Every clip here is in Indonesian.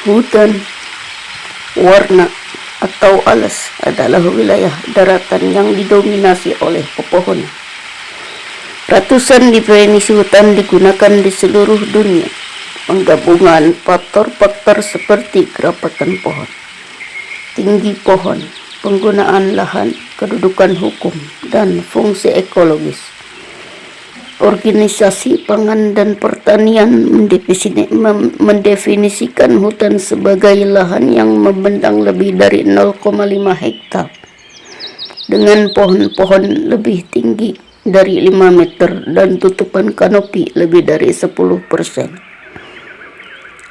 Hutan warna atau alas adalah wilayah daratan yang didominasi oleh pepohonan. Ratusan definisi hutan digunakan di seluruh dunia, penggabungan faktor-faktor seperti kerapatan pohon, tinggi pohon, penggunaan lahan, kedudukan hukum, dan fungsi ekologis. Organisasi Pangan dan Pertanian mendefinisikan hutan sebagai lahan yang membentang lebih dari 0,5 hektar dengan pohon-pohon lebih tinggi dari 5 meter dan tutupan kanopi lebih dari 10%,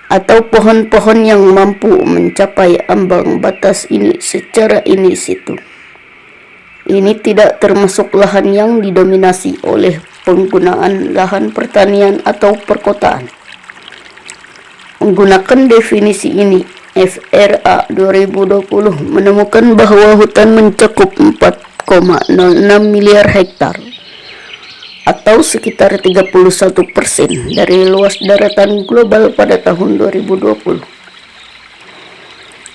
atau pohon-pohon yang mampu mencapai ambang batas ini secara in situ. Ini tidak termasuk lahan yang didominasi oleh penggunaan lahan pertanian atau perkotaan. Menggunakan definisi ini, FRA 2020 menemukan bahwa hutan mencakup 4,06 miliar hektar atau sekitar 31% dari luas daratan global pada tahun 2020.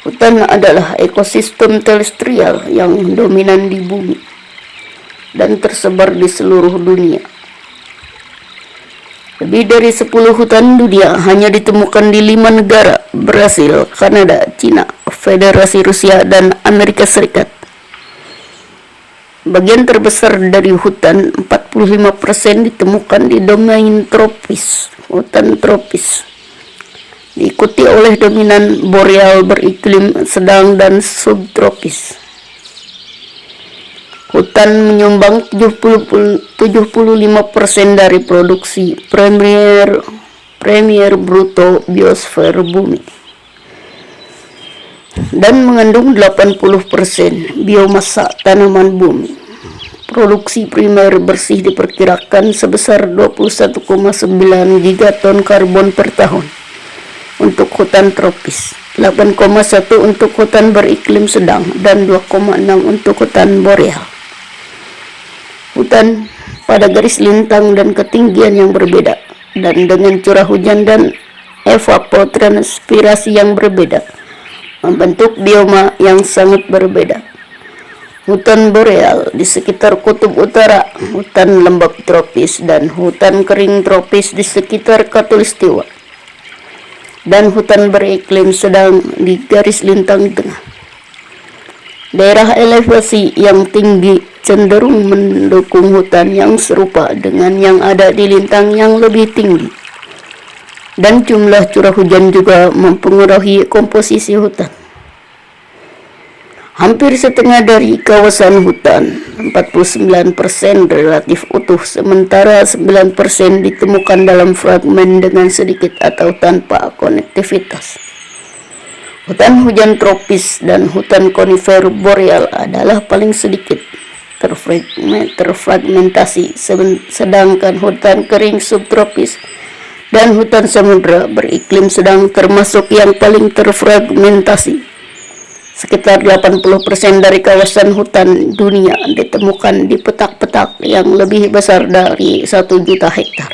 Hutan adalah ekosistem terestrial yang dominan di bumi dan tersebar di seluruh dunia. Lebih dari 10 hutan dunia hanya ditemukan di 5 negara: Brasil, Kanada, Cina, Federasi Rusia, dan Amerika Serikat. Bagian terbesar dari hutan, 45%, ditemukan di domain tropis, hutan tropis, diikuti oleh dominan boreal beriklim sedang dan subtropis. Hutan menyumbang 75% dari produksi premier bruto biosfer bumi dan mengandung 80% biomasa tanaman bumi. Produksi primer bersih diperkirakan sebesar 21,9 gigaton karbon per tahun untuk hutan tropis, 8,1 untuk hutan beriklim sedang, dan 2,6 untuk hutan boreal. Hutan pada garis lintang dan ketinggian yang berbeda, dan dengan curah hujan dan evapotranspirasi yang berbeda, membentuk bioma yang sangat berbeda. Hutan boreal di sekitar kutub utara, hutan lembab tropis, dan hutan kering tropis di sekitar khatulistiwa, dan hutan beriklim sedang di garis lintang tengah. Daerah elevasi yang tinggi cenderung mendukung hutan yang serupa dengan yang ada di lintang yang lebih tinggi, dan jumlah curah hujan juga mempengaruhi komposisi hutan. Hampir setengah dari kawasan hutan, 49%, relatif utuh, sementara 9% ditemukan dalam fragmen dengan sedikit atau tanpa konektivitas. Hutan hujan tropis dan hutan konifer boreal adalah paling sedikit terfragmentasi, sedangkan hutan kering subtropis dan hutan samudra beriklim sedang termasuk yang paling terfragmentasi. Sekitar 80% dari kawasan hutan dunia ditemukan di petak-petak yang lebih besar dari 1 juta hektar.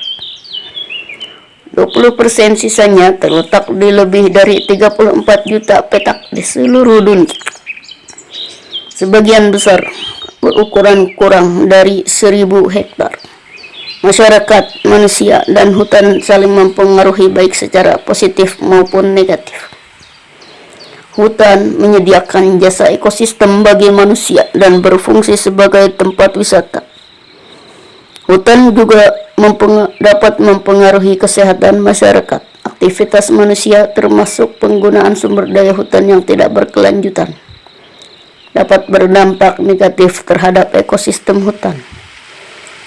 20% sisanya terletak di lebih dari 34 juta petak di seluruh dunia. Sebagian besar berukuran kurang dari 1000 hektar. Masyarakat, manusia, dan hutan saling mempengaruhi baik secara positif maupun negatif. Hutan menyediakan jasa ekosistem bagi manusia dan berfungsi sebagai tempat wisata. Hutan juga dapat mempengaruhi kesehatan masyarakat. Aktivitas manusia, termasuk penggunaan sumber daya hutan yang tidak berkelanjutan, dapat berdampak negatif terhadap ekosistem hutan.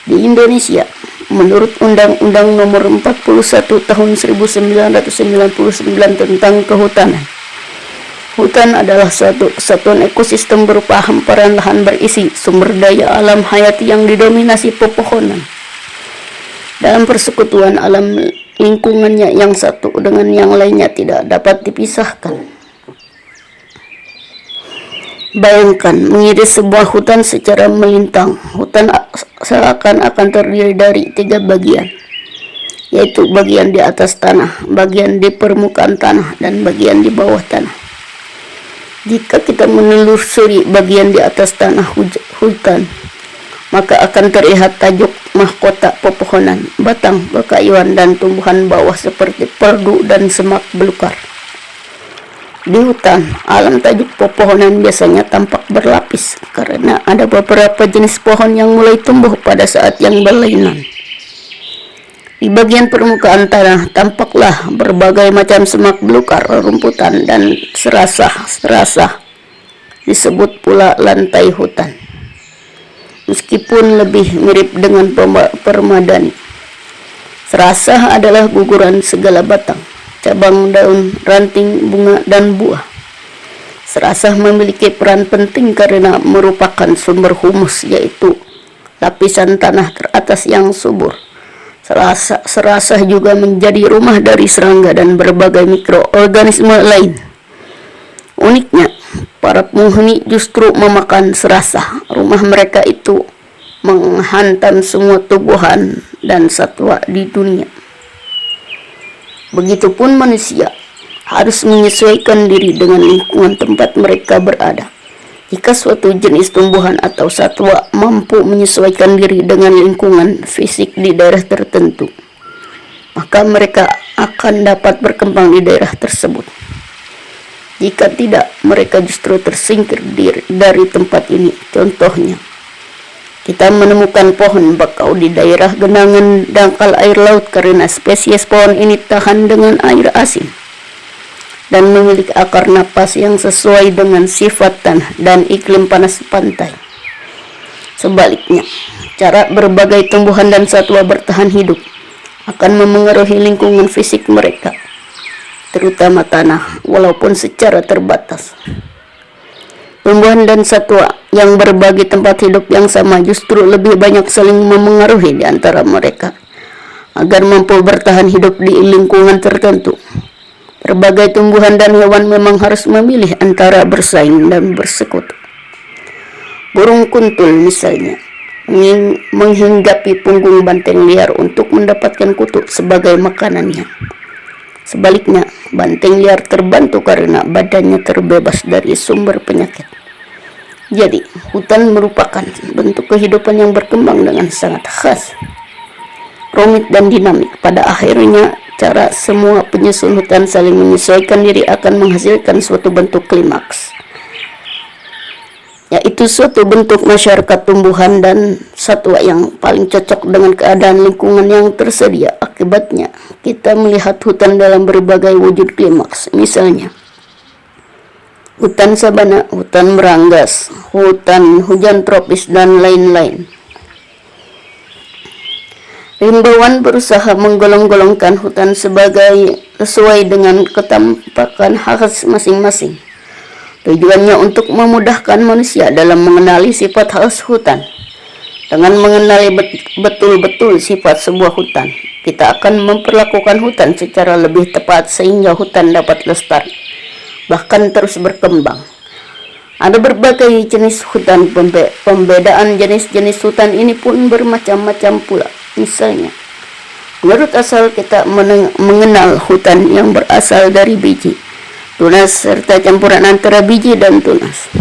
Di Indonesia, menurut Undang-Undang Nomor 41 Tahun 1999 tentang Kehutanan, hutan adalah suatu kesatuan ekosistem berupa hamparan lahan berisi sumber daya alam hayati yang didominasi pepohonan. Dalam persekutuan alam, lingkungannya yang satu dengan yang lainnya tidak dapat dipisahkan. Bayangkan mengiris sebuah hutan secara melintang. Hutan seakan-akan terdiri dari 3 bagian, yaitu bagian di atas tanah, bagian di permukaan tanah, dan bagian di bawah tanah. Jika kita menelusuri bagian di atas tanah hutan, maka akan terlihat tajuk mahkota pepohonan, batang, kakayuan, dan tumbuhan bawah seperti perdu dan semak belukar. Di hutan, alam tajuk pepohonan biasanya tampak berlapis karena ada beberapa jenis pohon yang mulai tumbuh pada saat yang berlainan. Di bagian permukaan tanah tampaklah berbagai macam semak belukar, rumputan, dan serasah. Disebut pula lantai hutan. Meskipun lebih mirip dengan permadani, serasah adalah guguran segala batang, cabang, daun, ranting, bunga, dan buah. Serasah memiliki peran penting karena merupakan sumber humus, yaitu lapisan tanah teratas yang subur. Serasah juga menjadi rumah dari serangga dan berbagai mikroorganisme lain. Uniknya, para penghuni justru memakan serasah. Rumah mereka itu menghantam semua tumbuhan dan satwa di dunia. Begitupun manusia harus menyesuaikan diri dengan lingkungan tempat mereka berada. Jika suatu jenis tumbuhan atau satwa mampu menyesuaikan diri dengan lingkungan fisik di daerah tertentu, maka mereka akan dapat berkembang di daerah tersebut. Jika tidak, mereka justru tersingkir dari tempat ini. Contohnya, kita menemukan pohon bakau di daerah genangan dangkal air laut karena spesies pohon ini tahan dengan air asin dan memiliki akar napas yang sesuai dengan sifat tanah dan iklim panas pantai. Sebaliknya, cara berbagai tumbuhan dan satwa bertahan hidup akan memengaruhi lingkungan fisik mereka, terutama tanah, walaupun secara terbatas. Tumbuhan dan satwa yang berbagi tempat hidup yang sama justru lebih banyak saling memengaruhi di antara mereka agar mampu bertahan hidup di lingkungan tertentu. Berbagai tumbuhan dan hewan memang harus memilih antara bersaing dan bersekutu. Burung kuntul misalnya menghinggapi punggung banteng liar untuk mendapatkan kutu sebagai makanannya. Sebaliknya, banteng liar terbantu karena badannya terbebas dari sumber penyakit. Jadi, hutan merupakan bentuk kehidupan yang berkembang dengan sangat khas, rumit dan dinamik. Pada akhirnya, cara semua penyusun hutan saling menyesuaikan diri akan menghasilkan suatu bentuk klimaks, yaitu suatu bentuk masyarakat tumbuhan dan satwa yang paling cocok dengan keadaan lingkungan yang tersedia. Akibatnya, kita melihat hutan dalam berbagai wujud klimaks, misalnya hutan sabana, hutan meranggas, hutan hujan tropis, dan lain-lain. Rimbawan berusaha menggolong-golongkan hutan sesuai dengan ketampakan khas masing-masing. Tujuannya untuk memudahkan manusia dalam mengenali sifat khas hutan. Dengan mengenali betul-betul sifat sebuah hutan, kita akan memperlakukan hutan secara lebih tepat sehingga hutan dapat lestari, bahkan terus berkembang. Ada berbagai jenis hutan. Pembedaan jenis-jenis hutan ini pun bermacam-macam pula. Misalnya, menurut asal kita mengenal hutan yang berasal dari biji, tunas, serta campuran antara biji dan tunas.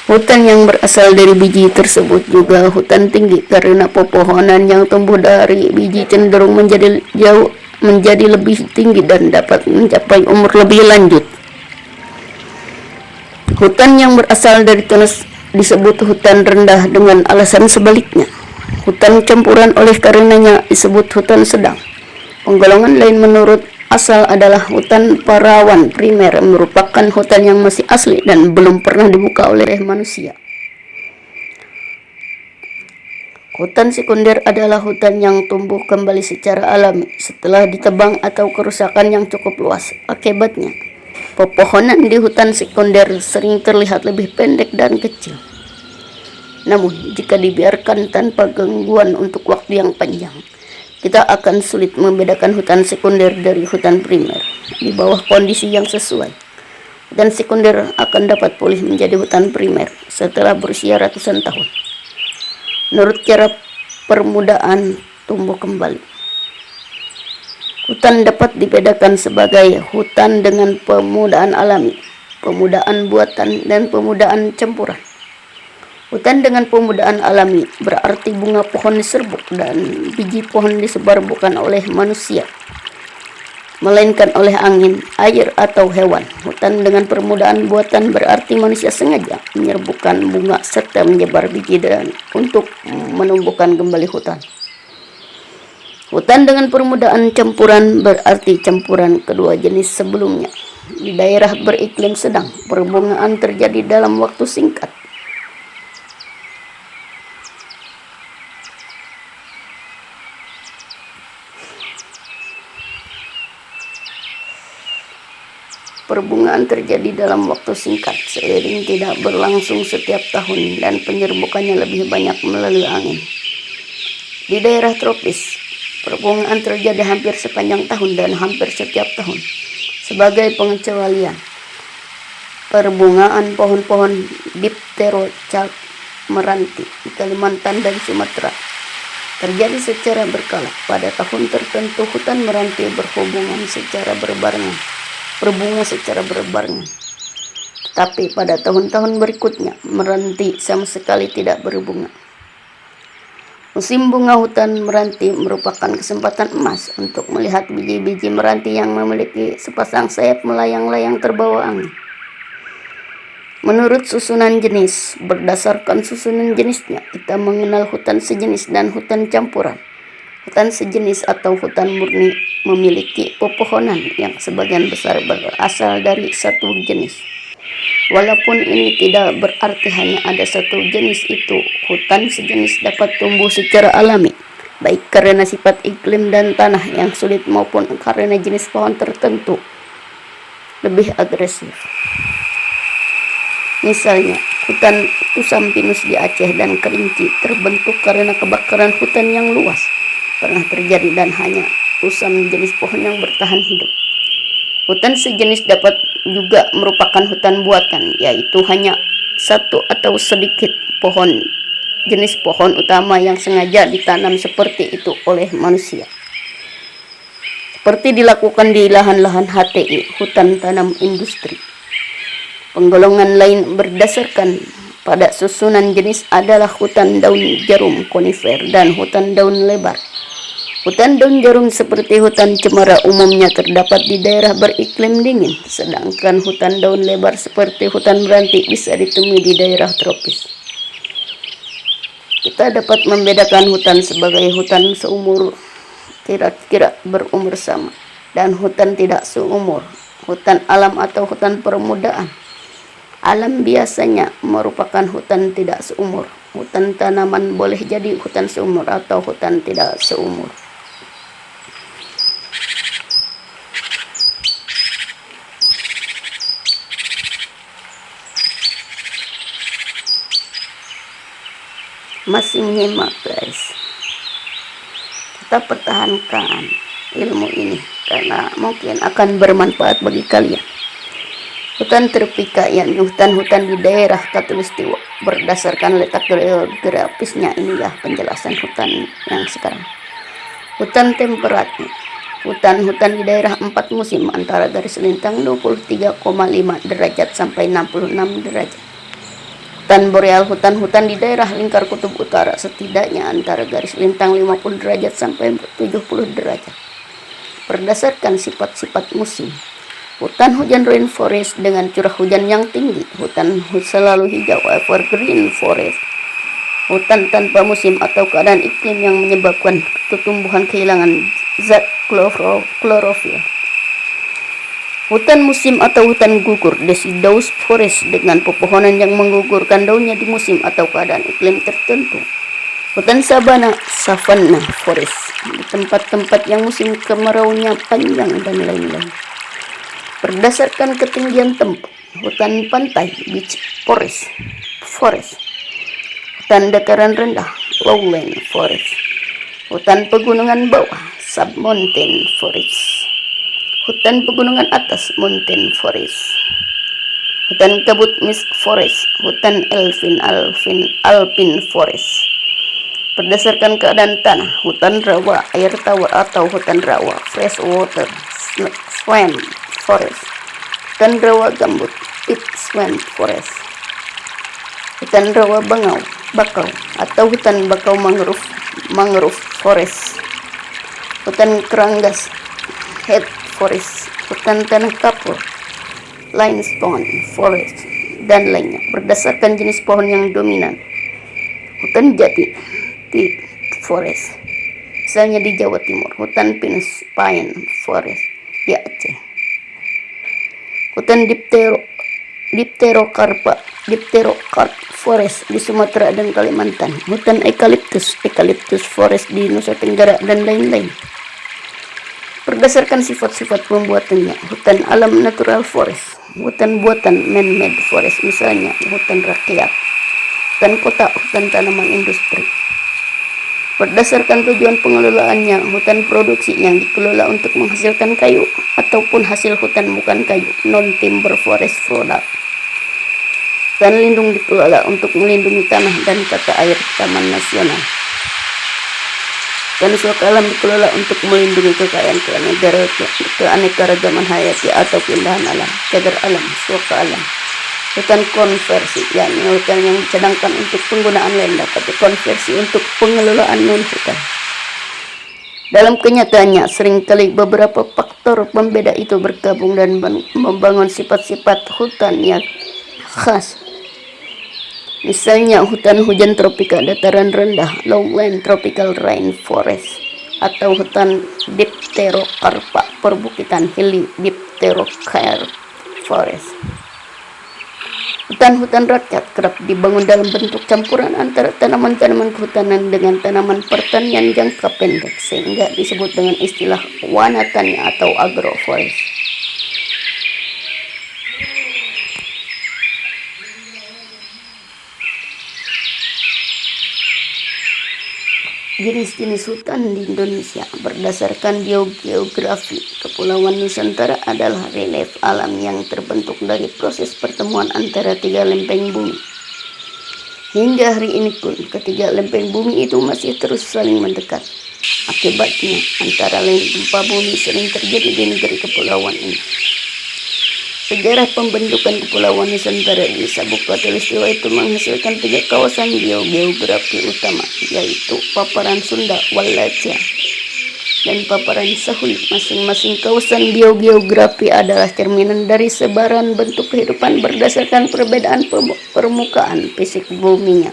Hutan yang berasal dari biji tersebut juga hutan tinggi karena pepohonan yang tumbuh dari biji cenderung menjadi lebih tinggi dan dapat mencapai umur lebih lanjut. Hutan yang berasal dari tunas disebut hutan rendah dengan alasan sebaliknya. Hutan campuran oleh karenanya disebut hutan sedang. Penggolongan lain menurut asal adalah hutan parawan primer, merupakan hutan yang masih asli dan belum pernah dibuka oleh manusia. Hutan sekunder adalah hutan yang tumbuh kembali secara alami setelah ditebang atau kerusakan yang cukup luas. Akibatnya, pepohonan di hutan sekunder sering terlihat lebih pendek dan kecil. Namun, jika dibiarkan tanpa gangguan untuk waktu yang panjang, kita akan sulit membedakan hutan sekunder dari hutan primer. Di bawah kondisi yang sesuai, hutan sekunder akan dapat pulih menjadi hutan primer setelah berusia ratusan tahun, menurut cara permudaan tumbuh kembali. Hutan dapat dibedakan sebagai hutan dengan pemudaan alami, pemudaan buatan, dan pemudaan campuran. Hutan dengan pemudaan alami berarti bunga pohon diserbuk dan biji pohon disebar bukan oleh manusia, melainkan oleh angin, air, atau hewan. Hutan dengan permudaan buatan berarti manusia sengaja menyerbukan bunga serta menyebar biji dan untuk menumbuhkan kembali hutan. Hutan dengan permudaan campuran berarti campuran kedua jenis sebelumnya. Di daerah beriklim sedang, perbungaan terjadi dalam waktu singkat. Perbungaan terjadi dalam waktu singkat, seiring tidak berlangsung setiap tahun dan penyerbukannya lebih banyak melalui angin. Di daerah tropis, perbungaan terjadi hampir sepanjang tahun dan hampir setiap tahun. Sebagai pengecualian, perbungaan pohon-pohon dipterocarp meranti di Kalimantan dan Sumatera terjadi secara berkala. Pada tahun tertentu hutan meranti berbunga secara berbarengan. Tetapi pada tahun-tahun berikutnya meranti sama sekali tidak berbunga. Musim bunga hutan meranti merupakan kesempatan emas untuk melihat biji-biji meranti yang memiliki sepasang sayap melayang-layang terbawa angin. Menurut susunan jenis, berdasarkan susunan jenisnya, kita mengenal hutan sejenis dan hutan campuran. Hutan sejenis atau hutan murni memiliki pepohonan yang sebagian besar berasal dari satu jenis. Walaupun ini tidak berarti hanya ada satu jenis itu, hutan sejenis dapat tumbuh secara alami, baik karena sifat iklim dan tanah yang sulit maupun karena jenis pohon tertentu lebih agresif. Misalnya, hutan Tusam pinus di Aceh dan Kerinci terbentuk karena kebakaran hutan yang luas pernah terjadi dan hanya tusam jenis pohon yang bertahan hidup. Hutan sejenis dapat juga merupakan hutan buatan, yaitu hanya satu atau sedikit jenis pohon utama yang sengaja ditanam seperti itu oleh manusia. Seperti dilakukan di lahan-lahan HTI, hutan tanam industri. Penggolongan lain berdasarkan pada susunan jenis adalah hutan daun jarum konifer dan hutan daun lebar. Hutan daun jarum seperti hutan cemara umumnya terdapat di daerah beriklim dingin, sedangkan hutan daun lebar seperti hutan meranti bisa ditemui di daerah tropis. Kita dapat membedakan hutan sebagai hutan seumur kira-kira berumur sama dan hutan tidak seumur, hutan alam atau hutan permudaan. Alam biasanya merupakan hutan tidak seumur. Hutan tanaman boleh jadi hutan seumur atau hutan tidak seumur. Masih menyimak, guys. Kita pertahankan ilmu ini karena mungkin akan bermanfaat bagi kalian. Hutan tropika, yakni hutan-hutan di daerah Khatulistiwa. Berdasarkan letak geografisnya, inilah penjelasan hutan yang sekarang. Hutan temperat, hutan-hutan di daerah 4 musim antara garis lintang 23,5 derajat sampai 66 derajat. Hutan boreal, hutan-hutan di daerah lingkar kutub utara setidaknya antara garis lintang 50 derajat sampai 70 derajat. Berdasarkan sifat-sifat musim, hutan hujan rainforest dengan curah hujan yang tinggi, hutan selalu hijau evergreen forest, hutan tanpa musim atau keadaan iklim yang menyebabkan tumbuhan kehilangan zat klorofil. Hutan musim atau hutan gugur deciduous forest dengan pepohonan yang menggugurkan daunnya di musim atau keadaan iklim tertentu. Hutan sabana savanna forest di tempat-tempat yang musim kemaraunya panjang dan lain-lain. Berdasarkan ketinggian tempat, hutan pantai beach forest, hutan dataran rendah lowland forest, hutan pegunungan bawah submountain forest, hutan pegunungan atas mountain forest, hutan kabut mist forest, hutan alpine forest. Berdasarkan keadaan tanah, hutan rawa, air tawar atau hutan rawa, freshwater, swamp forest. Hutan rawa gambut, peat swamp forest. Hutan rawa bakau atau hutan bakau mangrove forest. Hutan keranggas, heath forest. Hutan tanah kapur, limestone forest, dan lainnya. Berdasarkan jenis pohon yang dominan, hutan jati, teak forest, misalnya di Jawa Timur. Hutan pinus, pine forest di Aceh. Hutan dipterocarp forest di Sumatera dan Kalimantan. Hutan eucalyptus forest di Nusa Tenggara dan lain-lain. Berdasarkan sifat-sifat pembuatannya, hutan alam natural forest, hutan buatan man-made forest, misalnya hutan rakyat, hutan kota, hutan tanaman industri. Berdasarkan tujuan pengelolaannya, hutan produksi yang dikelola untuk menghasilkan kayu ataupun hasil hutan bukan kayu, non-timber forest product. Hutan lindung dikelola untuk melindungi tanah dan tata air taman nasional. Hutan suaka alam dikelola untuk melindungi kekayaan keanekaragaman hayati atau keindahan alam, cagar alam, suaka alam. Hutan konversi, yakni hutan yang dicadangkan untuk penggunaan lain dapat dikonversi untuk pengelolaan non-hutan. Dalam kenyataannya, seringkali beberapa faktor pembeda itu bergabung dan membangun sifat-sifat hutan yang khas. Misalnya hutan hujan tropika dataran rendah, lowland tropical rainforest, atau hutan dipterocarpa perbukitan hilly dipterocarp forest. Hutan-hutan rakyat kerap dibangun dalam bentuk campuran antara tanaman-tanaman kehutanan dengan tanaman pertanian jangka pendek, sehingga disebut dengan istilah wanatanya atau agroforest. Jenis-jenis hutan di Indonesia berdasarkan geografi Kepulauan Nusantara adalah relief alam yang terbentuk dari proses pertemuan antara tiga lempeng bumi. Hingga hari ini pun, ketiga lempeng bumi itu masih terus saling mendekat. Akibatnya, antara lain gempa bumi sering terjadi di negeri kepulauan ini. Sejarah pembentukan Kepulauan Nusantara di Sabuk Katulistiwa itu menghasilkan tiga kawasan geografi utama, yaitu paparan Sunda, Wallacea, dan paparan Sahul. Masing-masing kawasan geografi adalah cerminan dari sebaran bentuk kehidupan berdasarkan perbedaan permukaan fisik buminya.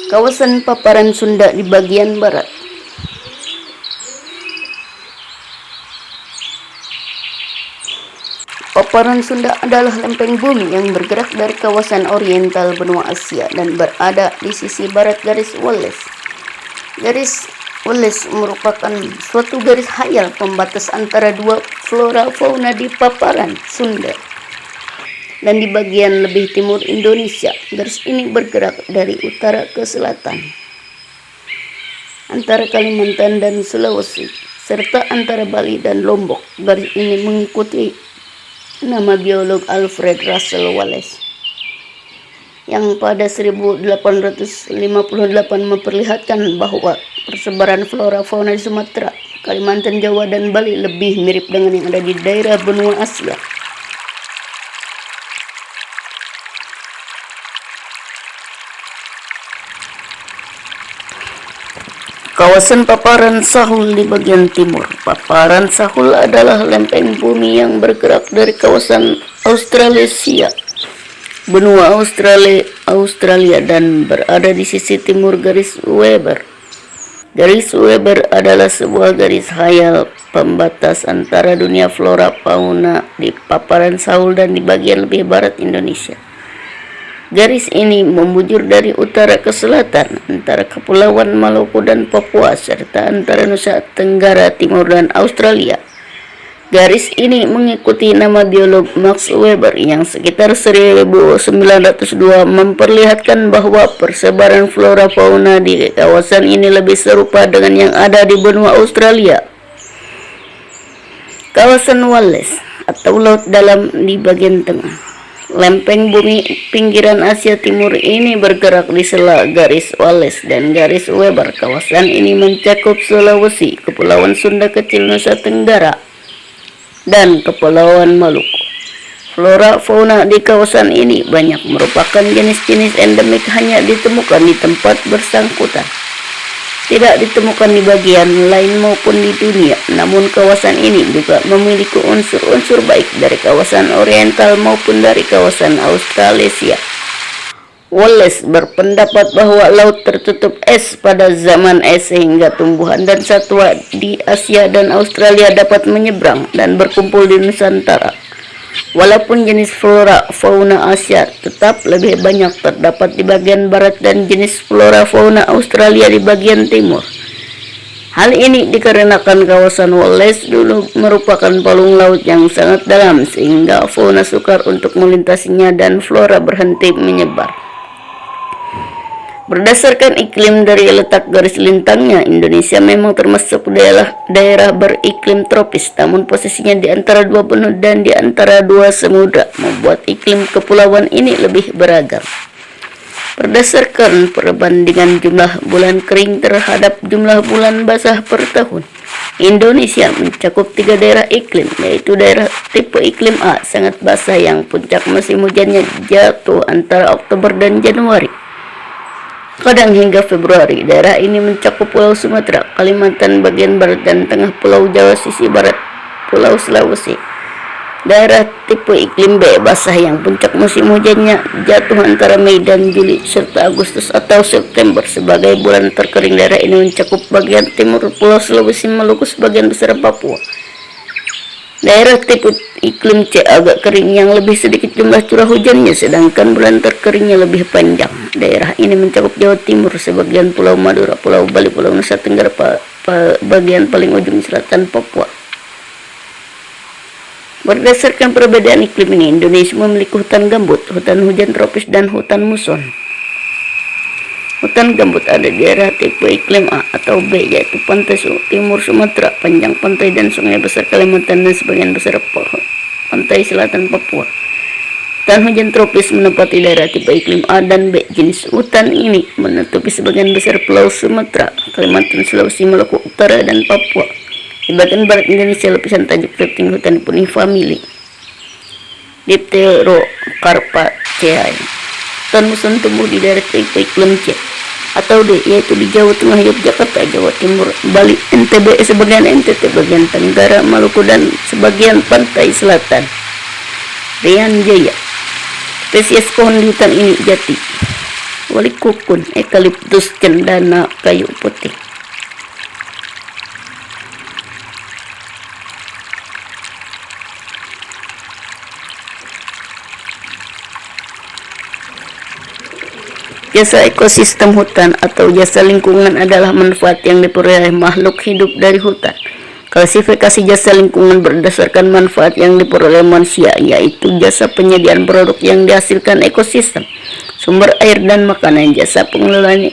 Kawasan paparan Sunda di bagian barat. Paparan Sunda adalah lempeng bumi yang bergerak dari kawasan oriental benua Asia dan berada di sisi barat garis Wallace. Garis Wallace merupakan suatu garis hayal pembatas antara dua flora fauna di paparan Sunda dan di bagian lebih timur Indonesia. Garis ini bergerak dari utara ke selatan, antara Kalimantan dan Sulawesi, serta antara Bali dan Lombok. Garis ini mengikuti nama biolog Alfred Russel Wallace yang pada 1858 memperlihatkan bahwa persebaran flora fauna di Sumatera, Kalimantan, Jawa, dan Bali lebih mirip dengan yang ada di daerah benua Asia. Kawasan paparan Sahul di bagian timur. Paparan Sahul adalah lempeng bumi yang bergerak dari kawasan Australasia, benua Australia dan berada di sisi timur garis Weber. Garis Weber adalah sebuah garis hayal pembatas antara dunia flora fauna di paparan Sahul dan di bagian lebih barat Indonesia. Garis ini membujur dari utara ke selatan antara Kepulauan Maluku dan Papua serta antara Nusa Tenggara Timur dan Australia. Garis ini mengikuti nama biolog Max Weber yang sekitar 1902 memperlihatkan bahwa persebaran flora fauna di kawasan ini lebih serupa dengan yang ada di benua Australia. Kawasan Wallace atau Laut Dalam di bagian tengah. Lempeng bumi pinggiran Asia Timur ini bergerak di sela garis Wallace dan garis Weber. Kawasan ini mencakup Sulawesi, Kepulauan Sunda Kecil, Nusa Tenggara, dan Kepulauan Maluku. Flora fauna di kawasan ini banyak merupakan jenis-jenis endemik hanya ditemukan di tempat bersangkutan. Tidak ditemukan di bagian lain maupun di dunia. Namun kawasan ini juga memiliki unsur-unsur baik dari kawasan oriental maupun dari kawasan Australesia. Wallace berpendapat bahwa laut tertutup es pada zaman es sehingga tumbuhan dan satwa di Asia dan Australia dapat menyeberang dan berkumpul di Nusantara. Walaupun jenis flora fauna Asia tetap lebih banyak terdapat di bagian barat dan jenis flora fauna Australia di bagian timur. Hal ini dikarenakan kawasan Wallace dulu merupakan palung laut yang sangat dalam sehingga fauna sukar untuk melintasinya dan flora berhenti menyebar. Berdasarkan iklim dari letak garis lintangnya, Indonesia memang termasuk daerah beriklim tropis, namun posisinya di antara dua benua dan di antara dua samudra membuat iklim kepulauan ini lebih beragam. Berdasarkan perbandingan jumlah bulan kering terhadap jumlah bulan basah per tahun, Indonesia mencakup 3 daerah iklim, yaitu daerah tipe iklim A sangat basah yang puncak musim hujannya jatuh antara Oktober dan Januari, kadang hingga Februari. Daerah ini mencakup Pulau Sumatera, Kalimantan bagian barat dan tengah, Pulau Jawa sisi barat, Pulau Sulawesi. Daerah tipe iklim B basah yang puncak musim hujannya jatuh antara Mei dan Juli serta Agustus atau September. Sebagai bulan terkering, daerah ini mencakup bagian timur Pulau Sulawesi, Maluku, sebagian besar Papua. Daerah tipe iklim C agak kering yang lebih sedikit jumlah curah hujannya, sedangkan bulan terkeringnya lebih panjang. Daerah ini mencakup Jawa Timur, sebagian Pulau Madura, Pulau Bali, Pulau Nusa Tenggara, bagian paling ujung selatan Papua. Berdasarkan perbedaan iklim ini, Indonesia memiliki hutan gambut, hutan hujan tropis, dan hutan muson. Hutan gambut ada di daerah tipe iklim A atau B, yaitu pantai timur Sumatera, panjang pantai dan sungai besar Kalimantan, dan sebagian besar pantai selatan Papua. Hutan hujan tropis menempati daerah tipe iklim A dan B. Jenis hutan ini menutupi sebagian besar Pulau Sumatera, Kalimantan, Sulawesi, Maluku Utara, dan Papua. Di bagian barat Indonesia, lapisan tajuk tertinggi hutan dipenuhi famili Dipterocarpaceae. Hutan muson tumbuh di daerah tipe iklim C atau D, yaitu di Jawa Tengah, Yogyakarta, Jawa Timur, Bali, NTB, sebagian NTT, bagian Tenggara, Maluku, dan sebagian pantai selatan. Rian Jaya. Spesies pohon di hutan ini jati, wali kukun, eukaliptus, cendana, kayu putih. Jasa ekosistem hutan atau jasa lingkungan adalah manfaat yang diperoleh makhluk hidup dari hutan. Klasifikasi jasa lingkungan berdasarkan manfaat yang diperoleh manusia, yaitu jasa penyediaan produk yang dihasilkan ekosistem, sumber air dan makanan, jasa pengelolaan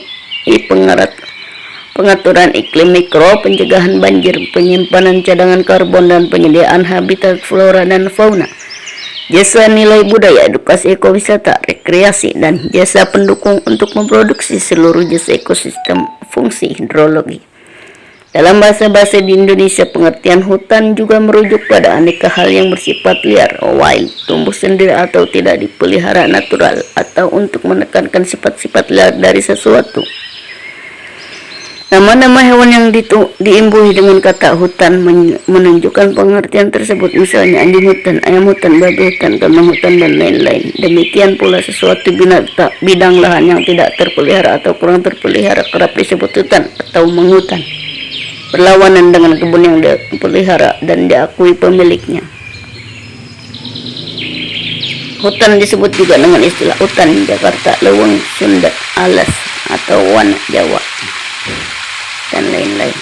pengaturan iklim mikro, pencegahan banjir, penyimpanan cadangan karbon, dan penyediaan habitat flora dan fauna. Jasa nilai budaya, edukasi ekowisata, rekreasi, dan jasa pendukung untuk memproduksi seluruh jasa ekosistem fungsi hidrologi. Dalam bahasa-bahasa di Indonesia, pengertian hutan juga merujuk pada aneka hal yang bersifat liar, wild, tumbuh sendiri atau tidak dipelihara natural, atau untuk menekankan sifat-sifat liar dari sesuatu. Nama-nama hewan yang diimbuhi dengan kata hutan menunjukkan pengertian tersebut, misalnya anjing hutan, ayam hutan, babi hutan, kambing hutan, dan lain-lain. Demikian pula sesuatu bidang lahan yang tidak terpelihara atau kurang terpelihara kerap disebut hutan atau menghutan, berlawanan dengan kebun yang dipelihara dan diakui pemiliknya. Hutan disebut juga dengan istilah hutan Jakarta, leweng Sunda, alas, atau wan Jawa, dan lain-lain.